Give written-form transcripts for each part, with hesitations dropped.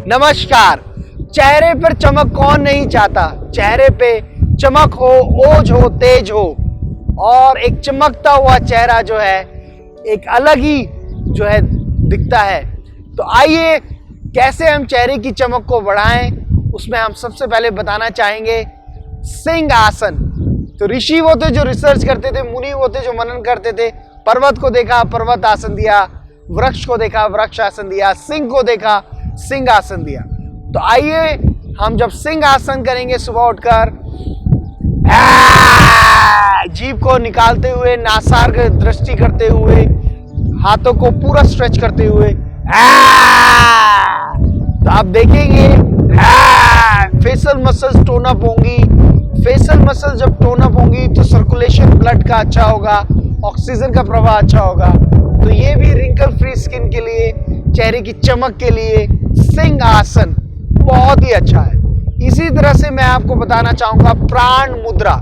नमस्कार। चेहरे पर चमक कौन नहीं चाहता। चेहरे पे चमक हो, ओज हो, तेज हो और एक चमकता हुआ चेहरा जो है एक अलग ही जो है दिखता है। तो आइए कैसे हम चेहरे की चमक को बढ़ाएं, उसमें हम सबसे पहले बताना चाहेंगे सिंह आसन। तो ऋषि वो थे जो रिसर्च करते थे, मुनि वो थे जो मनन करते थे। पर्वत को देखा, पर्वत आसन दिया, वृक्ष को देखा, वृक्ष आसन दिया, सिंह को देखा, सिंह आसन दिया। तो आइए हम जब सिंह आसन करेंगे सुबह उठकर जीभ को निकालते हुए, नासार्ग दृष्टि करते हुए, हाथों को पूरा स्ट्रेच करते हुए, तो आप देखेंगे फेशियल मसल्स टोन अप होंगी। फेशियल मसल जब टोन अप होंगी तो सर्कुलेशन ब्लड का अच्छा होगा, ऑक्सीजन का प्रवाह अच्छा होगा। तो ये भी रिंकल फ्री स्किन के लिए, चेहरे की चमक के लिए सिंह आसन बहुत ही अच्छा है। इसी तरह से मैं आपको बताना चाहूंगा प्राण मुद्रा।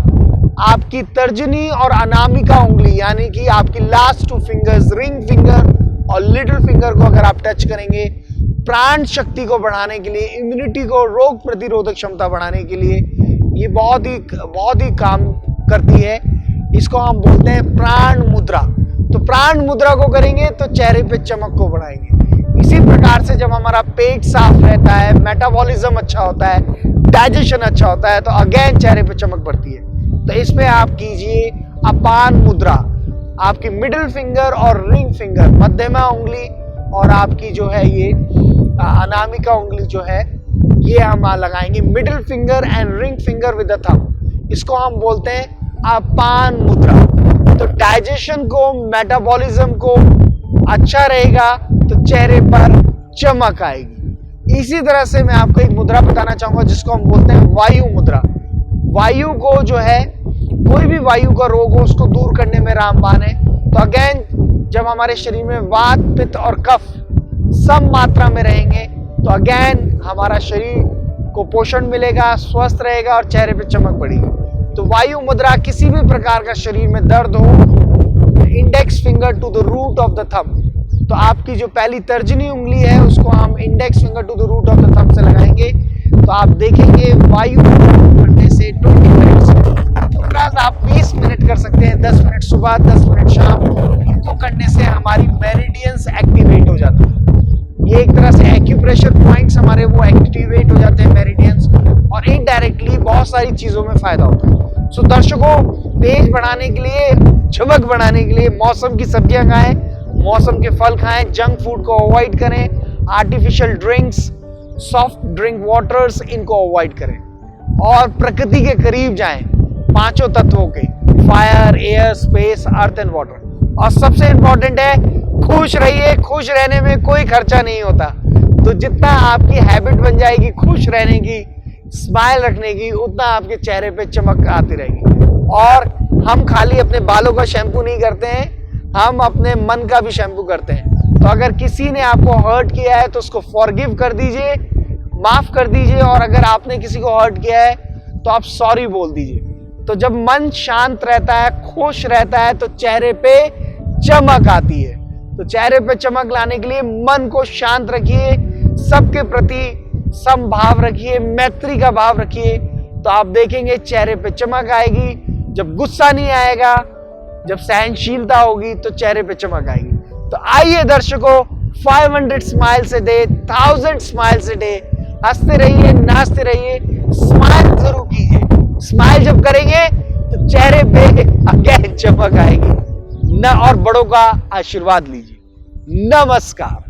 आपकी तर्जनी और अनामिका उंगली यानी कि आपकी लास्ट 2 फिंगर्स, रिंग फिंगर और लिटिल फिंगर को अगर आप टच करेंगे, प्राण शक्ति को बढ़ाने के लिए, इम्यूनिटी को, रोग प्रतिरोधक क्षमता बढ़ाने के लिए ये बहुत ही काम करती है। इसको हम बोलते हैं प्राण मुद्रा। तो प्राण मुद्रा को करेंगे तो चेहरे पे चमक को बढ़ाएंगे। इसी प्रकार से जब हमारा पेट साफ रहता है, मेटाबॉलिज्म अच्छा होता है, डाइजेशन अच्छा होता है, तो अगेन चेहरे पे चमक बढ़ती है। तो इसमें आप कीजिए अपान मुद्रा। आपकी मिडिल फिंगर और रिंग फिंगर, मध्यमा उंगली और आपकी जो है ये अनामिका उंगली जो है ये हम लगाएंगे। Middle finger and ring finger with the thumb, इसको हम बोलते हैं अपान मुद्रा। तो डाइजेशन को, मेटाबॉलिज्म को अच्छा रहेगा तो चेहरे पर चमक आएगी। इसी तरह से मैं आपको एक मुद्रा बताना चाहूंगा जिसको हम बोलते हैं वायु मुद्रा। वायु को जो है, कोई भी वायु का रोग हो उसको दूर करने में रामबाण है। तो अगेन जब हमारे शरीर में वात, पित्त और कफ सम मात्रा में रहेंगे तो अगेन हमारा शरीर को पोषण मिलेगा, स्वस्थ रहेगा और चेहरे पे चमक बढ़ेगी। तो वायु मुद्रा, किसी भी प्रकार का शरीर में दर्द हो, index finger to the root of the thumb, तो आपकी जो पहली तर्जनी उंगली है उसको हम index finger to the root of the thumb से लगाएंगे। तो आप देखेंगे वायु करने से 20 मिनट, आप 20 मिनट कर सकते हैं, 10 मिनट सुबह, 10 मिनट शाम। इनको करने से हमारी मेरिडियंस एक्टिवेट हो जाते हैं। ये एक तरह से एक्यूप्रेशर पॉइंट्स हमारे वो एक्टिवेट हो जाते हैं, मेरिडियंस, और इनडायरेक्टली बहुत सारी चीजों में फायदा होता है। सो दर्शकों, तेज बढ़ाने के लिए, चमक बढ़ाने के लिए मौसम की सब्जियां खाएं, मौसम के फल खाएं, जंक फूड को अवॉइड करें, artificial drinks, soft drink waters, इनको अवॉइड करें और प्रकृति के करीब जाएं, 5 तत्वों के, fire, air, space, earth and water. और सबसे इंपॉर्टेंट है खुश रहिए। खुश रहने में कोई खर्चा नहीं होता। तो जितना आपकी हैबिट बन जाएगी खुश रहने की, स्माइल रखने की, उतना आपके चेहरे पे चमक आती रहेगी। और हम खाली अपने बालों का शैम्पू नहीं करते हैं, हम अपने मन का भी शैम्पू करते हैं। तो अगर किसी ने आपको हर्ट किया है तो उसको फॉरगिव कर दीजिए, माफ कर दीजिए। और अगर आपने किसी को हर्ट किया है तो आप सॉरी बोल दीजिए। तो जब मन शांत रहता है, खुश रहता है, तो चेहरे पे चमक आती है। तो चेहरे पे चमक लाने के लिए मन को शांत रखिए, सबके प्रति समभाव रखिए, मैत्री का भाव रखिए, तो आप देखेंगे चेहरे पे चमक आएगी। जब गुस्सा नहीं आएगा, जब सहनशीलता होगी तो चेहरे पे चमक आएगी। तो आइए दर्शकों, 500 smiles a day, 1000 smiles a day, हंसते रहिए, नाचते रहिए, स्माइल जरूर कीजिए। स्माइल जब करेंगे तो चेहरे पे अगेन चमक आएगी। न और बड़ों का आशीर्वाद लीजिए। नमस्कार।